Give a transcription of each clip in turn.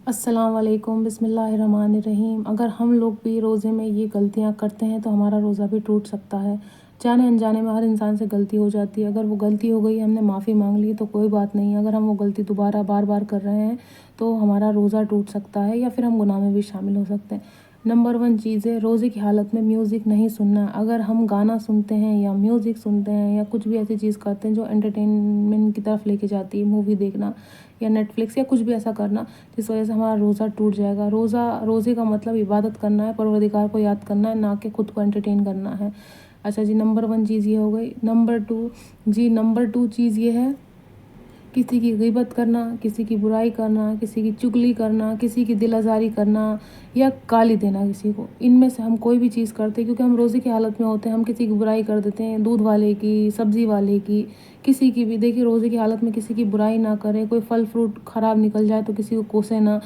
अस्सलाम वालेकुम बिस्मिल्लाहिर्रहमानिर्रहीम। अगर हम लोग भी रोज़े में ये गलतियाँ करते हैं तो हमारा रोज़ा भी टूट सकता है। जाने अनजाने में हर इंसान से गलती हो जाती है। अगर वो गलती हो गई, हमने माफ़ी मांग ली तो कोई बात नहीं। अगर हम वो गलती दोबारा बार बार कर रहे हैं तो हमारा रोज़ा टूट सकता है या फिर हम गुनाह में भी शामिल हो सकते हैं। नंबर 1 चीज़ है, रोज़े की हालत में म्यूज़िक नहीं सुनना। अगर हम गाना सुनते हैं या म्यूज़िक सुनते हैं या कुछ भी ऐसी चीज़ करते हैं जो एंटरटेनमेंट की तरफ लेके जाती है, मूवी देखना या नेटफ्लिक्स या कुछ भी ऐसा करना जिस वजह से हमारा रोज़ा टूट जाएगा। रोज़े का मतलब इबादत करना है, परवरदिगार को याद करना है, ना कि खुद को एंटरटेन करना है। अच्छा जी, नंबर 1 चीज़ ये हो गई। नंबर 2 चीज़ ये है, किसी की ग़ीबत करना, किसी की बुराई करना, किसी की चुगली करना, किसी की दिल आज़ारी करना या गाली देना किसी को। इनमें से हम कोई भी चीज़ करते हैं क्योंकि हम रोज़े की हालत में होते हैं, हम किसी की बुराई कर देते हैं, दूध वाले की, सब्ज़ी वाले की, किसी की भी। देखिए, रोज़े की हालत में किसी की बुराई ना करें। कोई फल फ्रूट ख़राब निकल जाए तो किसी को कोसे ना।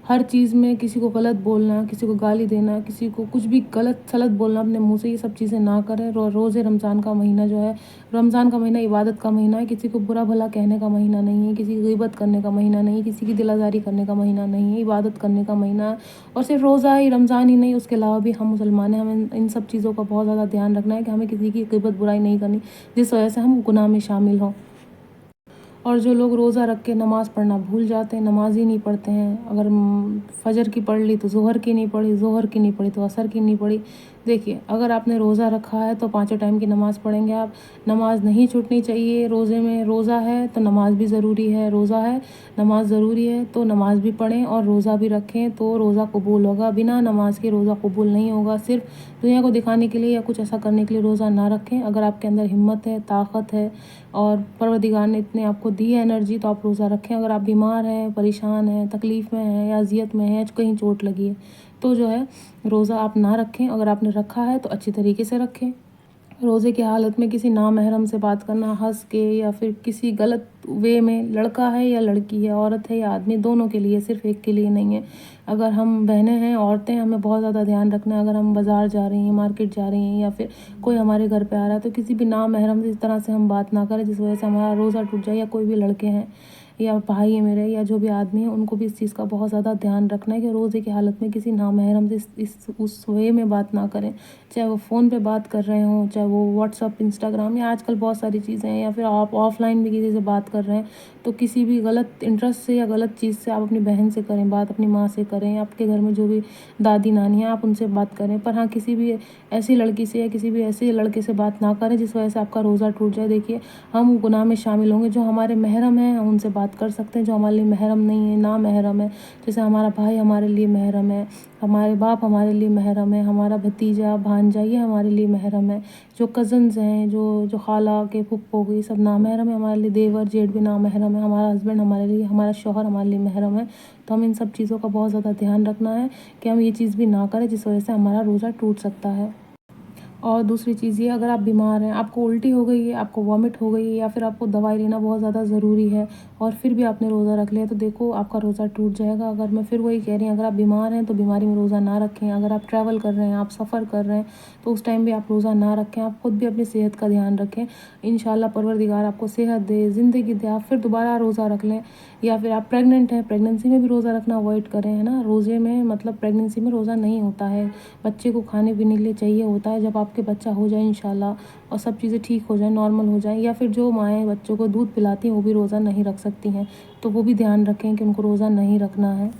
हर चीज़ में किसी को गलत बोलना, किसी को गाली देना, किसी को कुछ भी गलत सलत बोलना अपने मुँह से, ये सब चीज़ें ना करें। रोज़े रमज़ान का महीना जो है, रमज़ान का महीना इबादत का महीना है। किसी को बुरा भला कहने का महीना नहीं है, किसी की ग़ीबत करने का महीना नहीं है, किसी की दिल आज़ारी करने का महीना नहीं है, इबादत करने का महीना है। और सिर्फ रोज़ा ही, रमज़ान ही नहीं, उसके अलावा भी हम मुसलमान हैं। हमें इन सब चीज़ों का बहुत ज़्यादा ध्यान रखना है कि हमें किसी की ग़ीबत बुराई नहीं करनी जिस वजह से हम गुनाह में शामिल हों। और जो लोग रोज़ा रख के नमाज़ पढ़ना भूल जाते हैं, नमाज़ ही नहीं पढ़ते हैं। अगर फ़जर की पढ़ ली तो ज़ोहर की नहीं पढ़ी, ज़ोहर की नहीं पढ़ी तो असर की नहीं पढ़ी। देखिए, अगर आपने रोज़ा रखा है तो पाँचों टाइम की नमाज़ पढ़ेंगे आप। नमाज़ नहीं छूटनी चाहिए रोज़े में। रोज़ा है तो नमाज़ भी ज़रूरी है, रोज़ा है, नमाज़ ज़रूरी है तो नमाज़ भी पढ़ें और रोज़ा भी रखें तो रोज़ा कबूल होगा। बिना नमाज़ के रोज़ा कबूल नहीं होगा। सिर्फ दुनिया को दिखाने के लिए या कुछ ऐसा करने के लिए रोज़ा ना रखें। अगर आपके अंदर हिम्मत है, ताकत है और परवरदिगार ने इतने आपको दी है एनर्जी, तो आप रोज़ा रखें। अगर आप बीमार हैं, परेशान हैं, तकलीफ़ में हैं या अज़ियत में हैं, कहीं चोट लगी है तो जो है रोज़ा आप ना रखें। अगर आपने रखा है तो अच्छी तरीके से रखें। रोज़े की हालत में किसी नामहरम से बात करना हँस के या फिर किसी गलत वे में, लड़का है या लड़की है, औरत है या आदमी, दोनों के लिए, सिर्फ एक के लिए नहीं है। अगर हम बहनें हैं, औरतें हैं, हमें बहुत ज़्यादा ध्यान रखना है। अगर हम बाज़ार जा रही हैं, मार्केट जा रही हैं या फिर कोई हमारे घर पे आ रहा है तो किसी भी नामहरम से इस तरह से हम बात ना करें जिस वजह से हमारा रोज़ा टूट जाए। या कोई भी लड़के हैं या भाई है मेरे या जो भी आदमी है, उनको भी इस चीज़ का बहुत ज़्यादा ध्यान रखना है कि रोज़े की हालत में किसी नामहरम से इस उस वे में बात ना करें। चाहे वो फ़ोन पे बात कर रहे हों, चाहे वो व्हाट्सअप, इंस्टाग्राम या आजकल बहुत सारी चीज़ें हैं, या फिर आप ऑफ़लाइन भी किसी से बात कर रहे हैं तो किसी भी गलत इंटरेस्ट से या गलत चीज़ से आप अपनी बहन से करें बात, अपनी माँ से करें, आपके घर में जो भी दादी नानी हैं आप उनसे बात करें। पर हाँ, किसी भी ऐसी लड़की से या किसी भी ऐसे लड़के से बात ना करें जिस वजह से आपका रोज़ा टूट जाए। देखिए, हम गुनाह में शामिल होंगे। जो हमारे महरम हैं हम उनसे बात कर सकते हैं, जो हमारे लिए महरम नहीं है, ना महरम है, जैसे हमारा भाई हमारे लिए महरम है, हमारे बाप हमारे लिए महरम है, हमारा भतीजा भांजा ये हमारे लिए महरम है। जो कज़न्स हैं, जो खाला के फूफो ये सब नामहरम है हमारे लिए। देवर जेठ भी नामहरम है। हमारा हस्बैंड हमारे लिए, हमारा शौहर हमारे लिए महरम है। तो हमें इन सब चीज़ों का बहुत ज़्यादा ध्यान रखना है कि हम ये चीज़ भी ना करें जिस वजह से हमारा रोज़ा टूट सकता है। और दूसरी चीज़ ये, अगर आप बीमार हैं, आपको उल्टी हो गई है, आपको वॉमिट हो गई है या फिर आपको दवाई लेना बहुत ज़्यादा ज़रूरी है और फिर भी आपने रोज़ा रख लिया तो देखो आपका रोज़ा टूट जाएगा। अगर मैं फिर वही कह रही हूँ, अगर आप बीमार हैं तो बीमारी में रोज़ा ना रखें। अगर आप ट्रैवल कर रहे हैं, आप सफ़र कर रहे हैं तो उस टाइम भी आप रोज़ा ना रखें। आप खुद भी अपनी सेहत का ध्यान रखें। इंशाल्लाह परवरदिगार आपको सेहत दे, ज़िंदगी दे, आप फिर दोबारा रोज़ा रख लें। या फिर आप प्रेग्नेंट हैं, प्रेगनेंसी में भी रोज़ा रखना अवॉइड करें, है ना। रोज़े में मतलब प्रेगनेंसी में रोज़ा नहीं होता है। बच्चे को खाने पीने के लिए चाहिए होता है। जब आपके बच्चा हो जाए इंशाल्लाह और सब चीज़ें ठीक हो जाए, नॉर्मल हो जाए, या फिर जो माएँ बच्चों को दूध पिलाती हैं वो भी रोज़ा नहीं रख सकती हैं, तो वो भी ध्यान रखें कि उनको रोज़ा नहीं रखना है।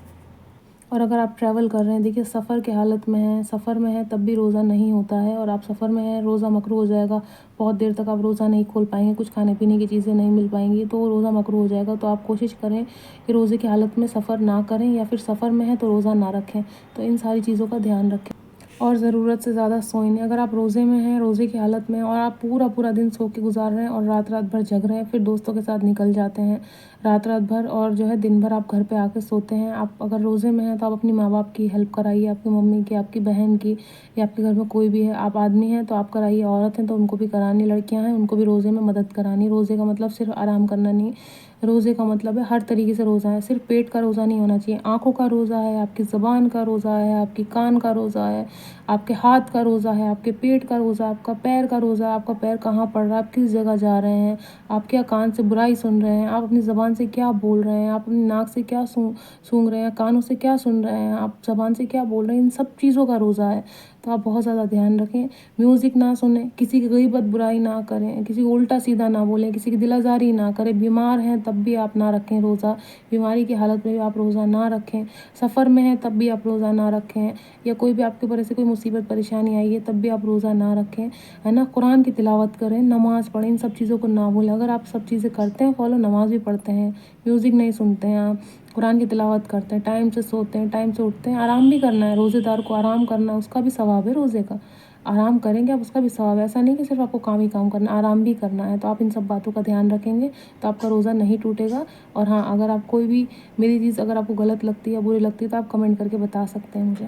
और अगर आप ट्रैवल कर रहे हैं, देखिए सफ़र के हालत में हैं, सफ़र में हैं तब भी रोज़ा नहीं होता है और आप सफ़र में हैं, रोज़ा मकरूह हो जाएगा। बहुत देर तक आप रोज़ा नहीं खोल पाएँगे, कुछ खाने पीने की चीज़ें नहीं मिल पाएँगी तो रोज़ा मकरूह हो जाएगा। तो आप कोशिश करें कि रोज़े की हालत में सफ़र ना करें, या फिर सफ़र में हैं तो रोज़ा ना रखें। तो इन सारी चीज़ों का ध्यान रखें। और ज़रूरत से ज़्यादा सोएं नहीं। अगर आप रोज़े में हैं, रोज़े की हालत में हैं और आप पूरा पूरा दिन सो के गुजार रहे हैं और रात रात भर जग रहे हैं, फिर दोस्तों के साथ निकल जाते हैं रात रात भर और जो है दिन भर आप घर पे आके सोते हैं। आप अगर रोज़े में हैं तो आप अपनी माँ बाप की हेल्प कराइए, आपकी मम्मी की, आपकी बहन की, या आपके घर में कोई भी है। आप आदमी हैं तो आप कराइए, औरत हैं तो उनको भी करानी, लड़कियां हैं उनको भी रोज़े में मदद करानी। रोज़े का मतलब सिर्फ आराम करना नहीं, रोज़े का मतलब है हर तरीके से रोज़ा है, सिर्फ पेट का रोज़ा नहीं होना चाहिए। आँखों का रोज़ा है, आपकी ज़ुबान का रोज़ा है, आपकी कान का रोज़ा है, आपके हाथ का रोज़ा है, आपके पेट का रोज़ा, आपका पैर का रोज़ा है। आपका पैर कहाँ पड़ रहा है, आप किस जगह जा रहे हैं, आप क्या कान से बुराई सुन रहे हैं, आप अपनी ज़बान से क्या बोल रहे हैं, आप अपनी नाक से क्या सूंघ रहे हैं, कानों से क्या सुन रहे हैं, आप ज़बान से क्या बोल रहे हैं, इन सब चीज़ों का रोज़ा है। तो आप बहुत ज़्यादा ध्यान रखें, म्यूज़िक ना सुनें, किसी की गईबत बुराई ना करें, किसी को उल्टा सीधा ना बोलें, किसी की दिलाज़ारी ना करें। बीमार हैं तब भी आप ना रखें रोज़ा, बीमारी की हालत में भी आप रोज़ा ना रखें। सफ़र में हैं तब भी आप रोज़ा ना रखें, या कोई भी आपके ऊपर ऐसी कोई मुसीबत परेशानी आई है तब भी आप रोज़ा ना रखें, है ना। कुरान की तिलावत करें, नमाज़ पढ़ें, इन सब चीज़ों को ना भूलें। अगर आप सब चीज़ें करते हैं फॉलो, नमाज़ भी पढ़ते हैं, म्यूज़िक नहीं सुनते हैं आप, कुरान की तिलावत करते हैं, टाइम से सोते हैं, टाइम से उठते हैं, आराम भी करना है, रोज़ेदार को आराम करना है, उसका भी सवाब है रोज़े का। आराम करेंगे आप, उसका भी सवाब है। ऐसा नहीं कि सिर्फ आपको काम ही काम करना है, आराम भी करना है। तो आप इन सब बातों का ध्यान रखेंगे तो आपका रोज़ा नहीं टूटेगा। और हाँ, अगर आप कोई भी मेरी चीज़ अगर आपको गलत लगती है या बुरी लगती है तो आप कमेंट करके बता सकते हैं मुझे।